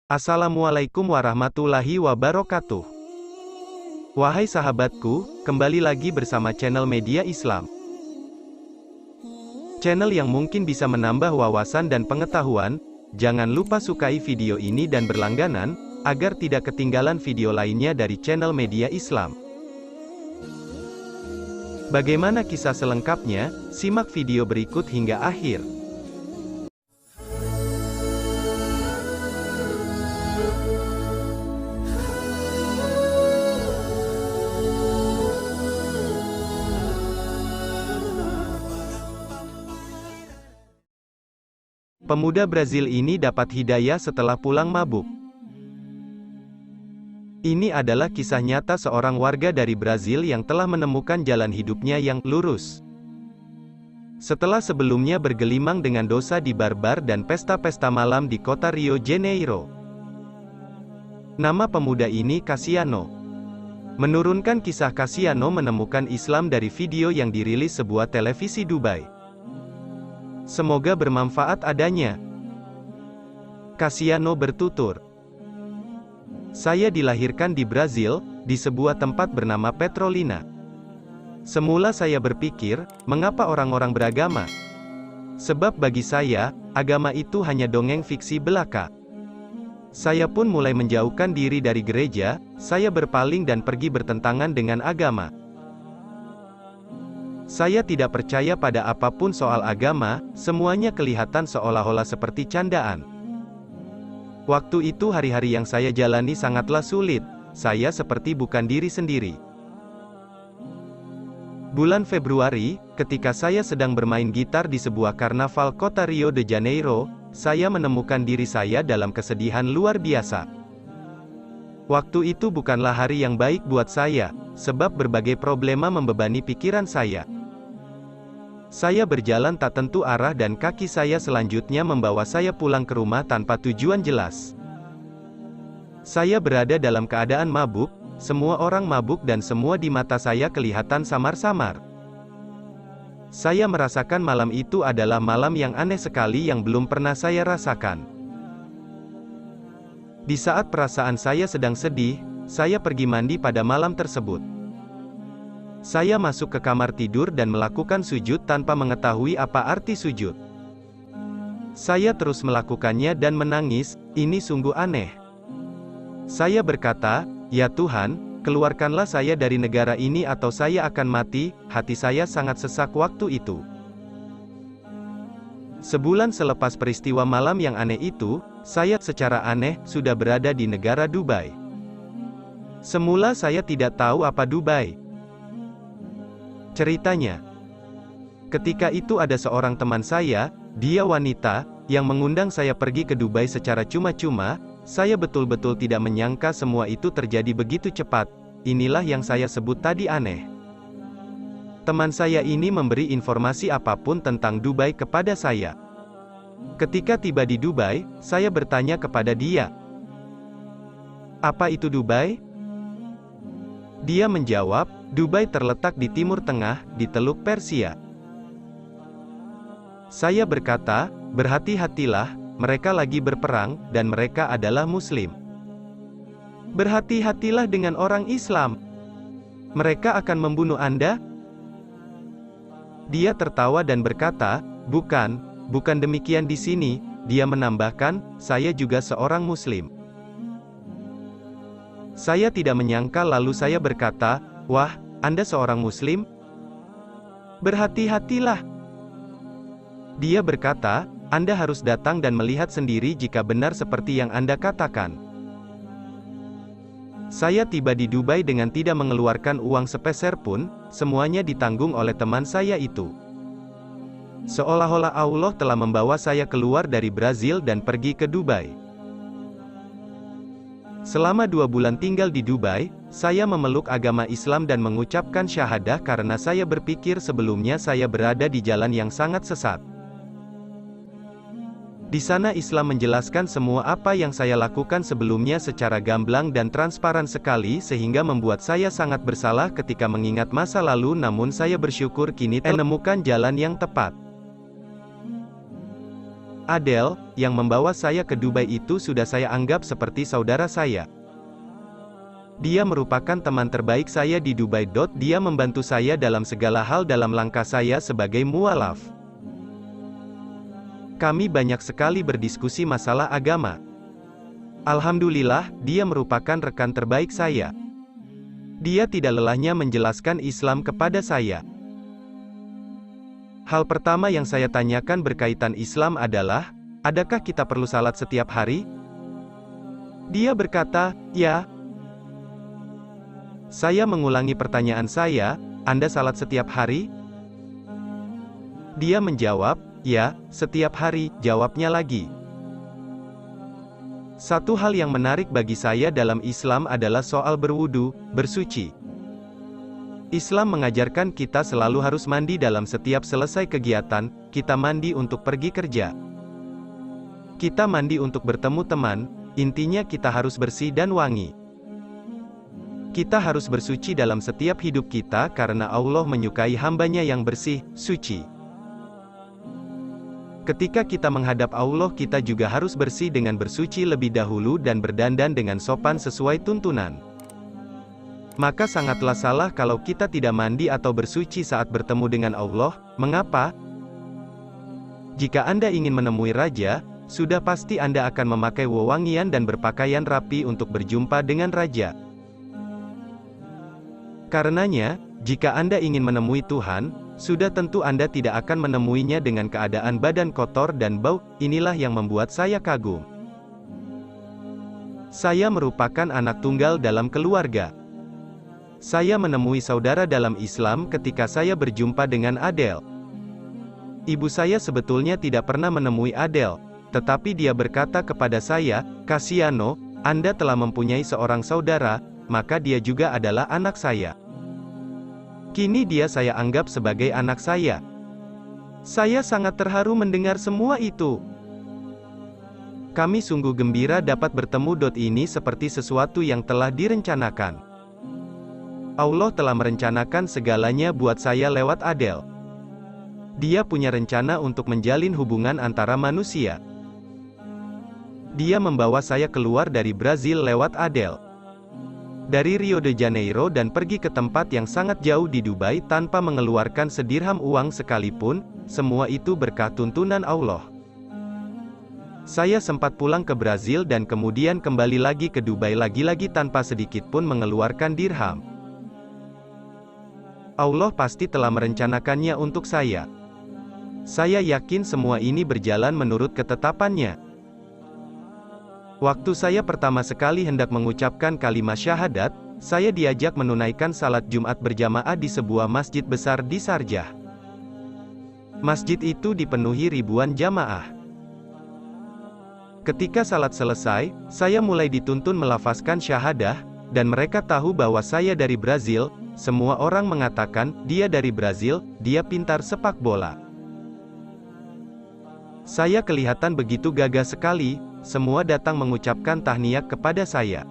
Assalamualaikum warahmatullahi wabarakatuh. Wahai sahabatku, kembali lagi bersama channel Media Islam. Channel yang mungkin bisa menambah wawasan dan pengetahuan. Jangan lupa sukai video ini dan berlangganan, agar tidak ketinggalan video lainnya dari channel Media Islam. Bagaimana kisah selengkapnya? Simak video berikut hingga akhir. Pemuda Brazil ini dapat hidayah setelah pulang mabuk. Ini adalah kisah nyata seorang warga dari Brazil yang telah menemukan jalan hidupnya yang lurus. Setelah sebelumnya bergelimang dengan dosa di bar-bar dan pesta-pesta malam di kota Rio de Janeiro. Nama pemuda ini Cassiano. Menurunkan kisah Cassiano menemukan Islam dari video yang dirilis sebuah televisi Dubai. Semoga bermanfaat adanya. Cassiano bertutur, "Saya dilahirkan di Brazil, di sebuah tempat bernama Petrolina. Semula saya berpikir, mengapa orang-orang beragama? Sebab bagi saya, agama itu hanya dongeng fiksi belaka. Saya pun mulai menjauhkan diri dari gereja, saya berpaling dan pergi bertentangan dengan agama. Saya tidak percaya pada apapun soal agama, semuanya kelihatan seolah-olah seperti candaan. Waktu itu hari-hari yang saya jalani sangatlah sulit, saya seperti bukan diri sendiri. Bulan Februari, ketika saya sedang bermain gitar di sebuah karnaval kota Rio de Janeiro, saya menemukan diri saya dalam kesedihan luar biasa. Waktu itu bukanlah hari yang baik buat saya, sebab berbagai problema membebani pikiran saya. Saya berjalan tak tentu arah dan kaki saya selanjutnya membawa saya pulang ke rumah tanpa tujuan jelas. Saya berada dalam keadaan mabuk, semua orang mabuk dan semua di mata saya kelihatan samar-samar. Saya merasakan malam itu adalah malam yang aneh sekali yang belum pernah saya rasakan. Di saat perasaan saya sedang sedih, saya pergi mandi pada malam tersebut. Saya masuk ke kamar tidur dan melakukan sujud tanpa mengetahui apa arti sujud. Saya terus melakukannya dan menangis, ini sungguh aneh. Saya berkata, "Ya Tuhan, keluarkanlah saya dari negara ini atau saya akan mati." Hati saya sangat sesak waktu itu. Sebulan selepas peristiwa malam yang aneh itu, saya secara aneh sudah berada di negara Dubai. Semula saya tidak tahu apa Dubai. Ceritanya, ketika itu ada seorang teman saya, dia wanita, yang mengundang saya pergi ke Dubai secara cuma-cuma. Saya betul-betul tidak menyangka semua itu terjadi begitu cepat. Inilah yang saya sebut tadi aneh. Teman saya ini memberi informasi apapun tentang Dubai kepada saya. Ketika tiba di Dubai, saya bertanya kepada dia, "Apa itu Dubai?" Dia menjawab, "Dubai terletak di Timur Tengah, di Teluk Persia." Saya berkata, "Berhati-hatilah, mereka lagi berperang, dan mereka adalah Muslim. Berhati-hatilah dengan orang Islam. Mereka akan membunuh Anda." Dia tertawa dan berkata, bukan demikian di sini." Dia menambahkan, "Saya juga seorang Muslim." Saya tidak menyangka lalu saya berkata, "Wah, Anda seorang Muslim? Berhati-hatilah." Dia berkata, "Anda harus datang dan melihat sendiri jika benar seperti yang Anda katakan." Saya tiba di Dubai dengan tidak mengeluarkan uang sepeser pun, semuanya ditanggung oleh teman saya itu. Seolah-olah Allah telah membawa saya keluar dari Brazil dan pergi ke Dubai. Selama 2 bulan tinggal di Dubai, saya memeluk agama Islam dan mengucapkan syahadah karena saya berpikir sebelumnya saya berada di jalan yang sangat sesat. Di sana Islam menjelaskan semua apa yang saya lakukan sebelumnya secara gamblang dan transparan sekali sehingga membuat saya sangat bersalah ketika mengingat masa lalu, namun saya bersyukur kini telah menemukan jalan yang tepat. Adele, yang membawa saya ke Dubai itu sudah saya anggap seperti saudara saya. Dia merupakan teman terbaik saya di Dubai. Dia membantu saya dalam segala hal dalam langkah saya sebagai mualaf. Kami banyak sekali berdiskusi masalah agama. Alhamdulillah, dia merupakan rekan terbaik saya. Dia tidak lelahnya menjelaskan Islam kepada saya. Hal pertama yang saya tanyakan berkaitan Islam adalah, adakah kita perlu salat setiap hari? Dia berkata, ya. Saya mengulangi pertanyaan saya, Anda salat setiap hari? Dia menjawab, ya, setiap hari, jawabnya lagi. Satu hal yang menarik bagi saya dalam Islam adalah soal berwudu, bersuci. Islam mengajarkan kita selalu harus mandi dalam setiap selesai kegiatan, kita mandi untuk pergi kerja. Kita mandi untuk bertemu teman, intinya kita harus bersih dan wangi. Kita harus bersuci dalam setiap hidup kita karena Allah menyukai hambanya yang bersih, suci. Ketika kita menghadap Allah kita juga harus bersih dengan bersuci lebih dahulu dan berdandan dengan sopan sesuai tuntunan. Maka sangatlah salah kalau kita tidak mandi atau bersuci saat bertemu dengan Allah. Mengapa? Jika Anda ingin menemui Raja, sudah pasti Anda akan memakai wewangian dan berpakaian rapi untuk berjumpa dengan Raja. Karenanya, jika Anda ingin menemui Tuhan, sudah tentu Anda tidak akan menemuinya dengan keadaan badan kotor dan bau. Inilah yang membuat saya kagum. Saya merupakan anak tunggal dalam keluarga. Saya menemui saudara dalam Islam ketika saya berjumpa dengan Adele. Ibu saya sebetulnya tidak pernah menemui Adele, tetapi dia berkata kepada saya, Cassiano, Anda telah mempunyai seorang saudara, maka dia juga adalah anak saya. Kini dia saya anggap sebagai anak saya. Saya sangat terharu mendengar semua itu. Kami sungguh gembira dapat bertemu. Ini seperti sesuatu yang telah direncanakan. Allah telah merencanakan segalanya buat saya lewat Adele. Dia punya rencana untuk menjalin hubungan antara manusia. Dia membawa saya keluar dari Brazil lewat Adele. Dari Rio de Janeiro dan pergi ke tempat yang sangat jauh di Dubai tanpa mengeluarkan sedirham uang sekalipun, semua itu berkat tuntunan Allah. Saya sempat pulang ke Brazil dan kemudian kembali lagi ke Dubai lagi-lagi tanpa sedikit pun mengeluarkan dirham. Allah pasti telah merencanakannya untuk saya. Saya yakin semua ini berjalan menurut ketetapannya. Waktu saya pertama sekali hendak mengucapkan kalimat syahadat, saya diajak menunaikan salat Jumat berjamaah di sebuah masjid besar di Sharjah. Masjid itu dipenuhi ribuan jamaah. Ketika salat selesai, saya mulai dituntun melafazkan syahadah, dan mereka tahu bahwa saya dari Brazil. Semua orang mengatakan, dia dari Brazil, dia pintar sepak bola. Saya kelihatan begitu gagah sekali, semua datang mengucapkan tahniah kepada saya.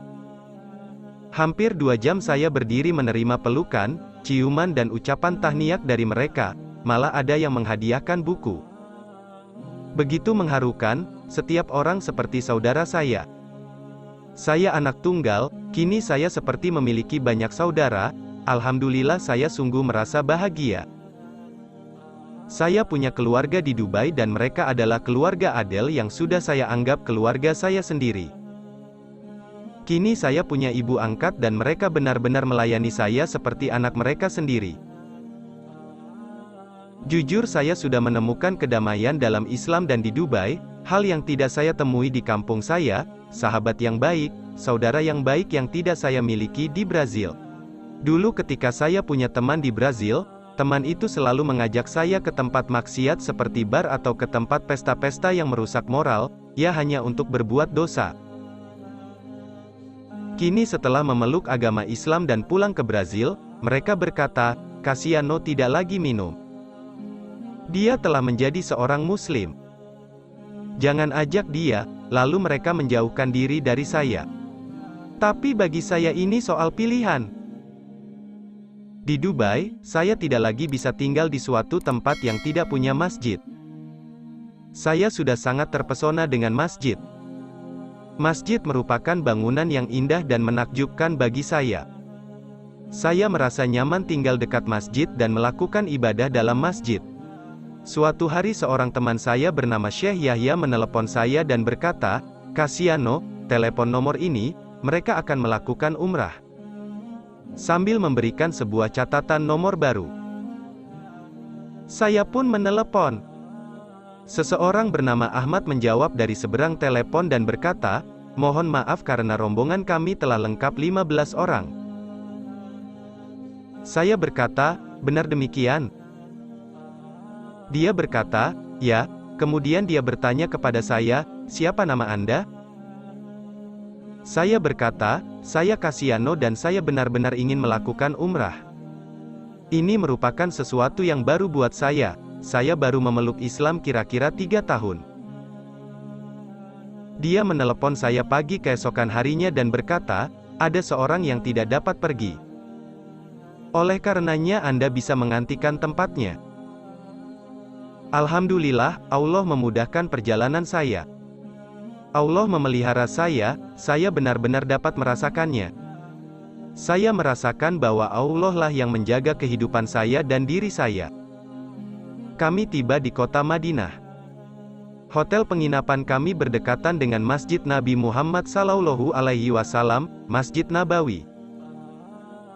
Hampir 2 jam saya berdiri menerima pelukan, ciuman dan ucapan tahniah dari mereka, malah ada yang menghadiahkan buku. Begitu mengharukan, setiap orang seperti saudara saya. Saya anak tunggal, kini saya seperti memiliki banyak saudara. Alhamdulillah saya sungguh merasa bahagia. Saya punya keluarga di Dubai dan mereka adalah keluarga Adele yang sudah saya anggap keluarga saya sendiri. Kini saya punya ibu angkat dan mereka benar-benar melayani saya seperti anak mereka sendiri. Jujur saya sudah menemukan kedamaian dalam Islam dan di Dubai, hal yang tidak saya temui di kampung saya, sahabat yang baik, saudara yang baik yang tidak saya miliki di Brazil. Dulu ketika saya punya teman di Brazil, teman itu selalu mengajak saya ke tempat maksiat seperti bar atau ke tempat pesta-pesta yang merusak moral, ya hanya untuk berbuat dosa. Kini setelah memeluk agama Islam dan pulang ke Brazil, mereka berkata, Cassiano tidak lagi minum. Dia telah menjadi seorang Muslim. Jangan ajak dia, lalu mereka menjauhkan diri dari saya. Tapi bagi saya ini soal pilihan. Di Dubai, saya tidak lagi bisa tinggal di suatu tempat yang tidak punya masjid. Saya sudah sangat terpesona dengan masjid. Masjid merupakan bangunan yang indah dan menakjubkan bagi saya. Saya merasa nyaman tinggal dekat masjid dan melakukan ibadah dalam masjid. Suatu hari seorang teman saya bernama Syekh Yahya menelepon saya dan berkata, "Kasiano, telepon nomor ini, mereka akan melakukan umrah." Sambil memberikan sebuah catatan nomor baru. Saya pun menelepon. Seseorang bernama Ahmad menjawab dari seberang telepon dan berkata, "Mohon maaf karena rombongan kami telah lengkap 15 orang." Saya berkata, "Benar demikian?" Dia berkata, "Ya." Kemudian dia bertanya kepada saya, "Siapa nama Anda?" Saya berkata, "Saya Kasiano dan saya benar-benar ingin melakukan umrah. Ini merupakan sesuatu yang baru buat saya baru memeluk Islam kira-kira 3 tahun." Dia menelepon saya pagi keesokan harinya dan berkata, "Ada seorang yang tidak dapat pergi. Oleh karenanya Anda bisa menggantikan tempatnya." Alhamdulillah, Allah memudahkan perjalanan saya. Allah memelihara saya benar-benar dapat merasakannya. Saya merasakan bahwa Allah lah yang menjaga kehidupan saya dan diri saya. Kami tiba di kota Madinah. Hotel penginapan kami berdekatan dengan Masjid Nabi Muhammad SAW, Masjid Nabawi.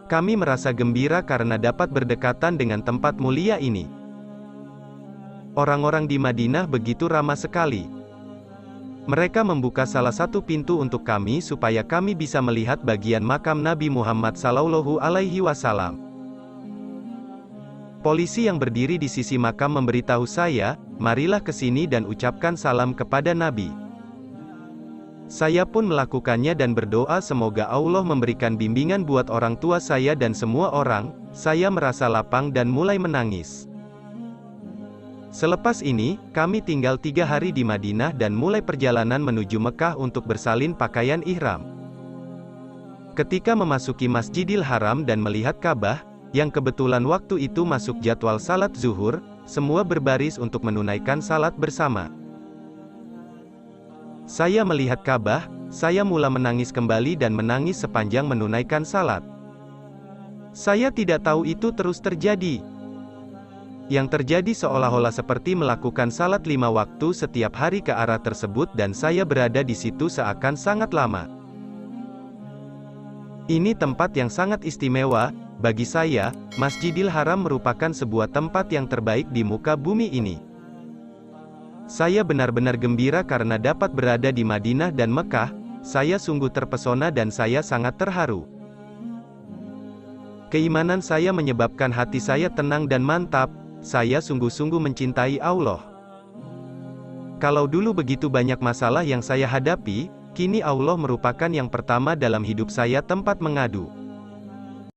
Kami merasa gembira karena dapat berdekatan dengan tempat mulia ini. Orang-orang di Madinah begitu ramah sekali. Mereka membuka salah satu pintu untuk kami supaya kami bisa melihat bagian makam Nabi Muhammad SAW. Polisi yang berdiri di sisi makam memberitahu saya, "Marilah ke sini dan ucapkan salam kepada Nabi." Saya pun melakukannya dan berdoa semoga Allah memberikan bimbingan buat orang tua saya dan semua orang. Saya merasa lapang dan mulai menangis. Selepas ini, kami tinggal 3 hari di Madinah dan mulai perjalanan menuju Mekah untuk bersalin pakaian ihram. Ketika memasuki Masjidil Haram dan melihat Ka'bah, yang kebetulan waktu itu masuk jadwal salat zuhur, semua berbaris untuk menunaikan salat bersama. Saya melihat Ka'bah, saya mula menangis kembali dan menangis sepanjang menunaikan salat. Saya tidak tahu itu terus terjadi. Yang terjadi seolah-olah seperti melakukan salat 5 waktu setiap hari ke arah tersebut dan saya berada di situ seakan sangat lama. Ini tempat yang sangat istimewa, bagi saya, Masjidil Haram merupakan sebuah tempat yang terbaik di muka bumi ini. Saya benar-benar gembira karena dapat berada di Madinah dan Mekah, saya sungguh terpesona dan saya sangat terharu. Keimanan saya menyebabkan hati saya tenang dan mantap, saya sungguh-sungguh mencintai Allah. Kalau dulu begitu banyak masalah yang saya hadapi, kini Allah merupakan yang pertama dalam hidup saya tempat mengadu.